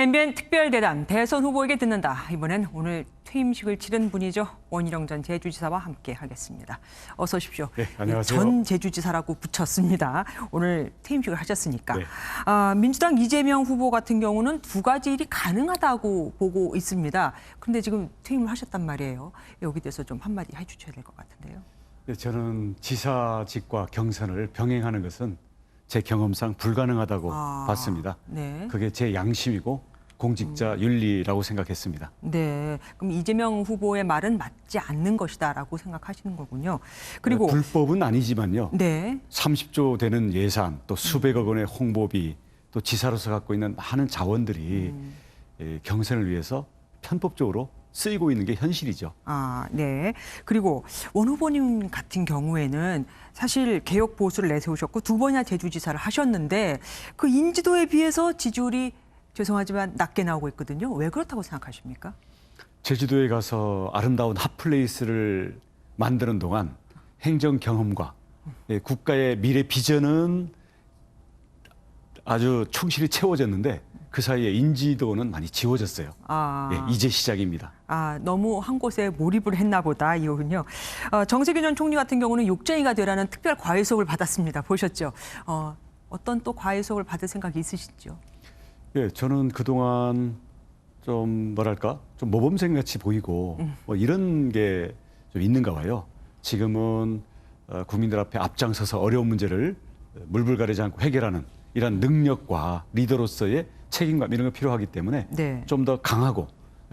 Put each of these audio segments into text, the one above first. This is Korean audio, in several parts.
MBN 특별대담 대선 후보에게 듣는다. 이번엔 오늘 퇴임식을 치른 분이죠. 원희룡 전 제주지사와 함께 하겠습니다. 어서 오십시오. 네, 안녕하세요. 전 제주지사라고 붙였습니다. 오늘 퇴임식을 하셨으니까. 네. 민주당 이재명 후보 같은 경우는 두 가지 일이 가능하다고 보고 있습니다. 그런데 지금 퇴임을 하셨단 말이에요. 여기 대해서 좀 한마디 해주셔야 될 것 같은데요. 네, 저는 지사직과 경선을 병행하는 것은 제 경험상 불가능하다고 봤습니다. 네. 그게 제 양심이고 공직자 윤리라고 생각했습니다. 네. 그럼 이재명 후보의 말은 맞지 않는 것이다라고 생각하시는 거군요. 그리고 불법은 아니지만요. 네. 30조 되는 예산, 또 수백억 원의 홍보비, 또 지사로서 갖고 있는 많은 자원들이 경선을 위해서 편법적으로 쓰이고 있는 게 현실이죠. 네. 그리고 원 후보님 같은 경우에는 사실 개혁 보수를 내세우셨고 두 번이나 제주지사를 하셨는데 그 인지도에 비해서 지지율이 죄송하지만 낮게 나오고 있거든요. 왜 그렇다고 생각하십니까? 제주도에 가서 아름다운 핫플레이스를 만드는 동안 행정 경험과 국가의 미래 비전은 아주 충실히 채워졌는데 그 사이에 인지도는 많이 지워졌어요. 이제 시작입니다. 너무 한 곳에 몰입을 했나 보다 이거군요. 정세균 전 총리 같은 경우는 욕쟁이가 되라는 특별 과외 수업을 받았습니다. 보셨죠? 어떤 또 과외 수업을 받을 생각이 있으시죠? 예, 저는 그동안 좀 뭐랄까 좀 모범생같이 보이고 뭐 이런 게 좀 있는가 봐요. 지금은 국민들 앞에 앞장서서 어려운 문제를 물불 가리지 않고 해결하는 이런 능력과 리더로서의 책임감 이런 거 필요하기 때문에 네. 좀 더 강하고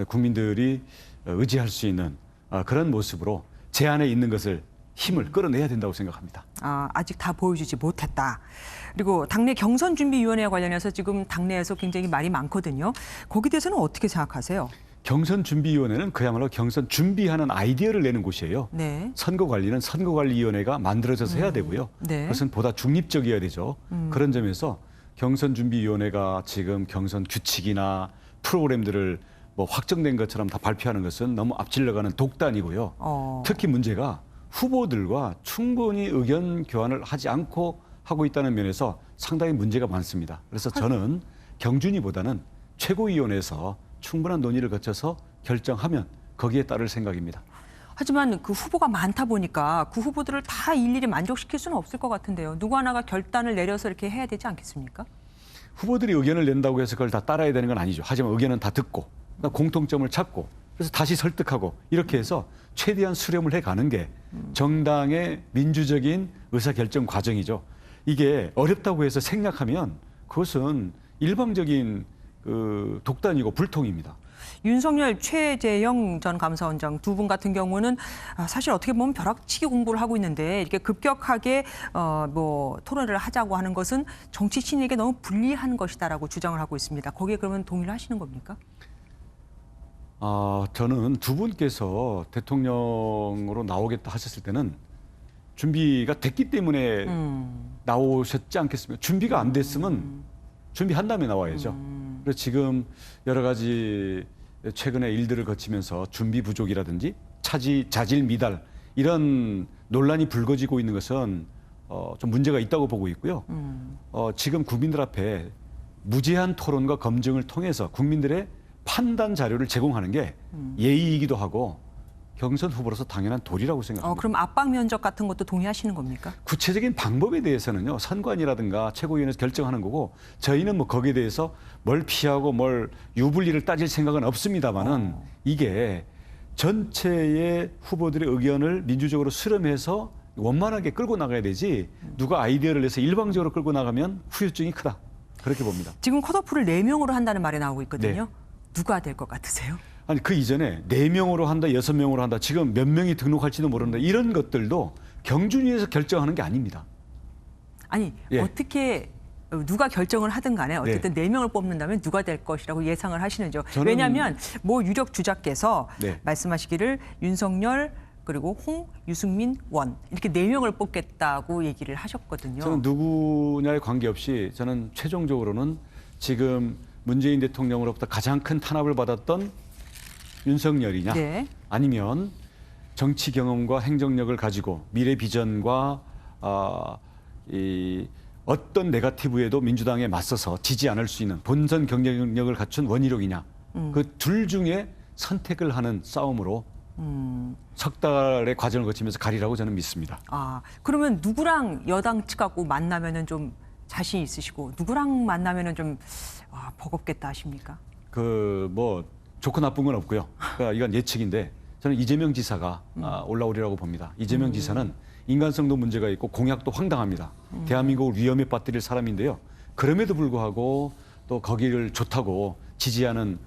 국민들이 의지할 수 있는 그런 모습으로 제 안에 있는 것을 힘을 끌어내야 된다고 생각합니다. 아직 다 보여주지 못했다. 그리고 당내 경선준비위원회와 관련해서 지금 당내에서 굉장히 말이 많거든요. 거기에 대해서는 어떻게 생각하세요? 경선준비위원회는 그야말로 경선 준비하는 아이디어를 내는 곳이에요. 네. 선거관리는 선거관리위원회가 만들어져서 해야 되고요. 네. 그것은 보다 중립적이어야 되죠. 그런 점에서 경선준비위원회가 지금 경선 규칙이나 프로그램들을 뭐 확정된 것처럼 다 발표하는 것은 너무 앞질러가는 독단이고요. 특히 문제가 후보들과 충분히 의견 교환을 하지 않고 하고 있다는 면에서 상당히 문제가 많습니다. 그래서 저는 경준위보다는 최고위원회에서 충분한 논의를 거쳐서 결정하면 거기에 따를 생각입니다. 하지만 그 후보가 많다 보니까 그 후보들을 다 일일이 만족시킬 수는 없을 것 같은데요. 누구 하나가 결단을 내려서 이렇게 해야 되지 않겠습니까? 후보들이 의견을 낸다고 해서 그걸 다 따라야 되는 건 아니죠. 하지만 의견은 다 듣고 공통점을 찾고 그래서 다시 설득하고 이렇게 해서 최대한 수렴을 해가는 게 정당의 민주적인 의사결정 과정이죠. 이게 어렵다고 해서 생략하면 그것은 일방적인 독단이고 불통입니다. 윤석열, 최재형 전 감사원장 두 분 같은 경우는 사실 어떻게 보면 벼락치기 공부를 하고 있는데 이렇게 급격하게 토론을 하자고 하는 것은 정치 신에게 너무 불리한 것이다라고 주장을 하고 있습니다. 거기에 그러면 동의를 하시는 겁니까? 저는 두 분께서 대통령으로 나오겠다 하셨을 때는 준비가 됐기 때문에 나오셨지 않겠습니까? 준비가 안 됐으면 준비한 다음에 나와야죠. 그래서 지금 여러 가지 최근의 일들을 거치면서 준비 부족이라든지 자질 미달 이런 논란이 불거지고 있는 것은 좀 문제가 있다고 보고 있고요. 지금 국민들 앞에 무제한 토론과 검증을 통해서 국민들의 판단 자료를 제공하는 게 예의이기도 하고 경선 후보로서 당연한 도리라고 생각합니다. 그럼 압박 면접 같은 것도 동의하시는 겁니까? 구체적인 방법에 대해서는요. 선관위라든가 최고위원회에서 결정하는 거고 저희는 뭐 거기에 대해서 뭘 피하고 뭘 유불리를 따질 생각은 없습니다만은 이게 전체의 후보들의 의견을 민주적으로 수렴해서 원만하게 끌고 나가야 되지 누가 아이디어를 내서 일방적으로 끌고 나가면 후유증이 크다. 그렇게 봅니다. 지금 컷오프를 4명으로 한다는 말이 나오고 있거든요. 네. 누가 될 것 같으세요? 아니 그 이전에 4명으로 한다, 6명으로 한다. 지금 몇 명이 등록할지도 모르는데 이런 것들도 경준위에서 결정하는 게 아닙니다. 아니 어떻게 누가 결정을 하든 간에 어쨌든 4명을 뽑는다면 누가 될 것이라고 예상을 하시는지요? 왜냐하면 유력 주자께서 말씀하시기를 윤석열 그리고 홍, 유승민, 원 이렇게 4명을 뽑겠다고 얘기를 하셨거든요. 저는 누구냐에 관계없이 저는 최종적으로는 지금 문재인 대통령으로부터 가장 큰 탄압을 받았던 윤석열이냐 아니면 정치 경험과 행정력을 가지고 미래 비전과 어떤 네거티브에도 민주당에 맞서서 지지 않을 수 있는 본선 경쟁력을 갖춘 원희룡이냐. 그 둘 중에 선택을 하는 싸움으로 석 달의 과정을 거치면서 가리라고 저는 믿습니다. 아, 그러면 누구랑 여당 측하고 만나면은 좀 자신 있으시고 누구랑 만나면은 좀 버겁겠다 하십니까? 뭐 좋고 나쁜 건 없고요. 그러니까 이건 예측인데 저는 이재명 지사가 올라오리라고 봅니다. 이재명 지사는 인간성도 문제가 있고 공약도 황당합니다. 대한민국을 위험에 빠뜨릴 사람인데요. 그럼에도 불구하고 또 거기를 좋다고 지지하는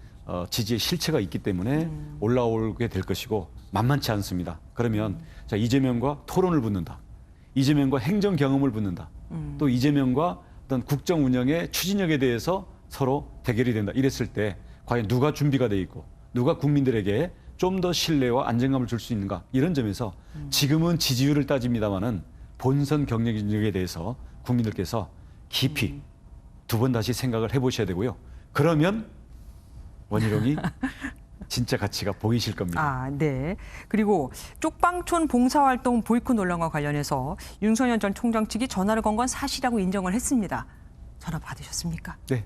지지의 실체가 있기 때문에 올라오게 될 것이고 만만치 않습니다. 그러면 자, 이재명과 토론을 붙는다. 이재명과 행정 경험을 붙는다. 또 이재명과 어떤 국정 운영의 추진력에 대해서 서로 대결이 된다. 이랬을 때 과연 누가 준비가 돼 있고 누가 국민들에게 좀 더 신뢰와 안정감을 줄 수 있는가. 이런 점에서 지금은 지지율을 따집니다마는 본선 경쟁력에 대해서 국민들께서 깊이 두 번 다시 생각을 해보셔야 되고요. 그러면 원희룡이 진짜 가치가 보이실 겁니다. 아, 네. 그리고 쪽방촌 봉사활동 보이콧 논란과 관련해서 윤석열 전 총장 측이 전화를 건 건 사실이라고 인정을 했습니다. 전화 받으셨습니까? 네.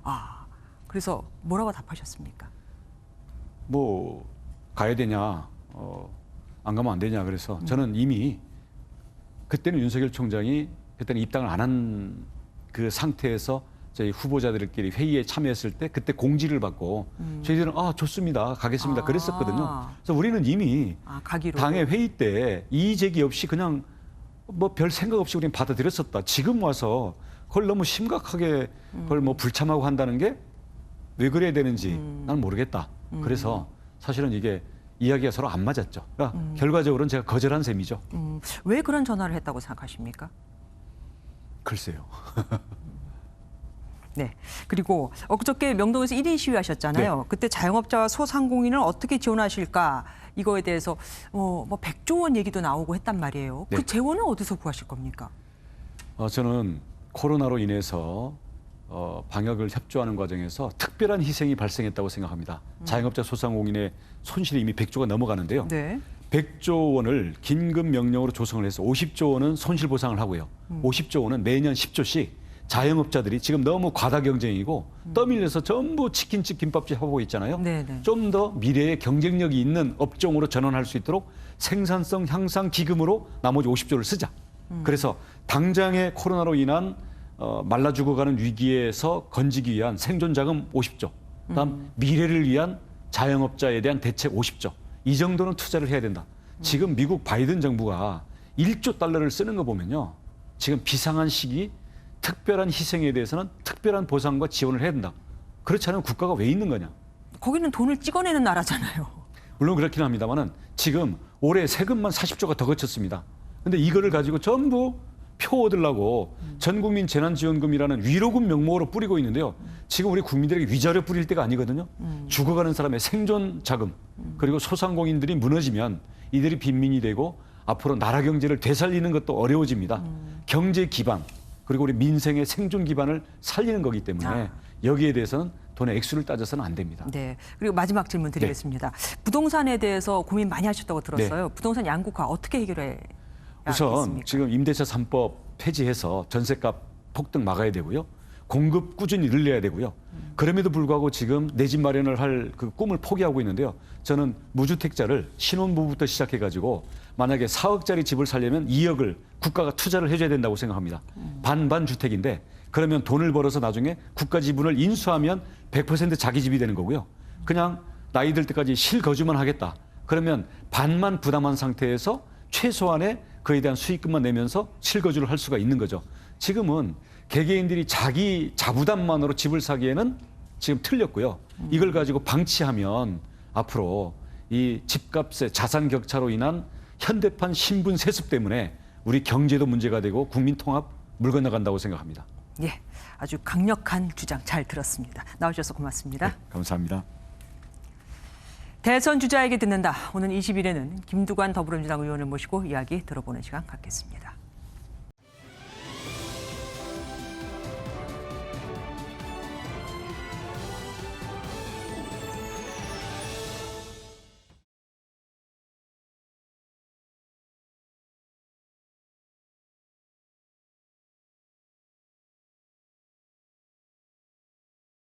아, 그래서 뭐라고 답하셨습니까? 뭐 가야 되냐, 안 가면 안 되냐 그래서 저는 이미 그때는 윤석열 총장이 그때는 입당을 안 한 그 상태에서 저희 후보자들끼리 회의에 참여했을 때 그때 공지를 받고 저희들은 좋습니다 가겠습니다 그랬었거든요. 그래서 우리는 이미 가기로. 당의 회의 때 이의 제기 없이 그냥 뭐 별 생각 없이 우리는 받아들였었다. 지금 와서 그걸 너무 심각하게 그걸 뭐 불참하고 한다는 게 왜 그래야 되는지 난 모르겠다. 그래서 사실은 이게 이야기가 서로 안 맞았죠. 그러니까 결과적으로는 제가 거절한 셈이죠. 왜 그런 전화를 했다고 생각하십니까? 글쎄요. 네. 그리고 엊그저께 명동에서 1인 시위하셨잖아요. 네. 그때 자영업자와 소상공인을 어떻게 지원하실까 이거에 대해서 뭐 100조 원 얘기도 나오고 했단 말이에요. 네. 그 재원은 어디서 구하실 겁니까? 저는 코로나로 인해서 방역을 협조하는 과정에서 특별한 희생이 발생했다고 생각합니다. 자영업자 소상공인의 손실이 이미 100조가 넘어가는데요. 네. 100조 원을 긴급 명령으로 조성을 해서 50조 원은 손실 보상을 하고요. 50조 원은 매년 10조씩 자영업자들이 지금 너무 과다 경쟁이고 떠밀려서 전부 치킨집 김밥집 하고 있잖아요. 좀 더 미래의 경쟁력이 있는 업종으로 전환할 수 있도록 생산성 향상 기금으로 나머지 50조를 쓰자. 그래서 당장의 코로나로 인한 말라 죽어가는 위기에서 건지기 위한 생존 자금 50조. 그다음 미래를 위한 자영업자에 대한 대책 50조. 이 정도는 투자를 해야 된다. 지금 미국 바이든 정부가 1조 달러를 쓰는 거 보면요. 지금 비상한 시기 특별한 희생에 대해서는 특별한 보상과 지원을 해야 된다. 그렇지 않으면 국가가 왜 있는 거냐. 거기는 돈을 찍어내는 나라잖아요. 물론 그렇긴 합니다만은 지금 올해 세금만 40조가 더 거쳤습니다. 근데 이거를 가지고 전부 표 얻으려고 전국민 재난지원금이라는 위로금 명목으로 뿌리고 있는데요. 지금 우리 국민들에게 위자료 뿌릴 때가 아니거든요. 죽어가는 사람의 생존 자금 그리고 소상공인들이 무너지면 이들이 빈민이 되고 앞으로 나라 경제를 되살리는 것도 어려워집니다. 경제 기반 그리고 우리 민생의 생존 기반을 살리는 거기 때문에 여기에 대해서는 돈의 액수를 따져서는 안 됩니다. 네. 그리고 마지막 질문 드리겠습니다. 부동산에 대해서 고민 많이 하셨다고 들었어요. 부동산 양극화 어떻게 해결해? 우선 지금 임대차 3법 폐지해서 전세값 폭등 막아야 되고요. 공급 꾸준히 늘려야 되고요. 그럼에도 불구하고 지금 내 집 마련을 할 그 꿈을 포기하고 있는데요. 저는 무주택자를 신혼부부부터 시작해가지고 만약에 4억짜리 집을 살려면 2억을 국가가 투자를 해줘야 된다고 생각합니다. 반반 주택인데 그러면 돈을 벌어서 나중에 국가 지분을 인수하면 100% 자기 집이 되는 거고요. 그냥 나이 들 때까지 실거주만 하겠다. 그러면 반만 부담한 상태에서 최소한의 그에 대한 수익금만 내면서 실거주를 할 수가 있는 거죠. 지금은 개개인들이 자기 자부담만으로 집을 사기에는 지금 틀렸고요. 이걸 가지고 방치하면 앞으로 이 집값의 자산 격차로 인한 현대판 신분 세습 때문에 우리 경제도 문제가 되고 국민 통합 물 건너간다고 생각합니다. 예, 아주 강력한 주장 잘 들었습니다. 나오셔서 고맙습니다. 네, 감사합니다. 대선 주자에게 듣는다. 오늘 20일에는 김두관 더불어민주당 의원을 모시고 이야기 들어보는 시간 갖겠습니다.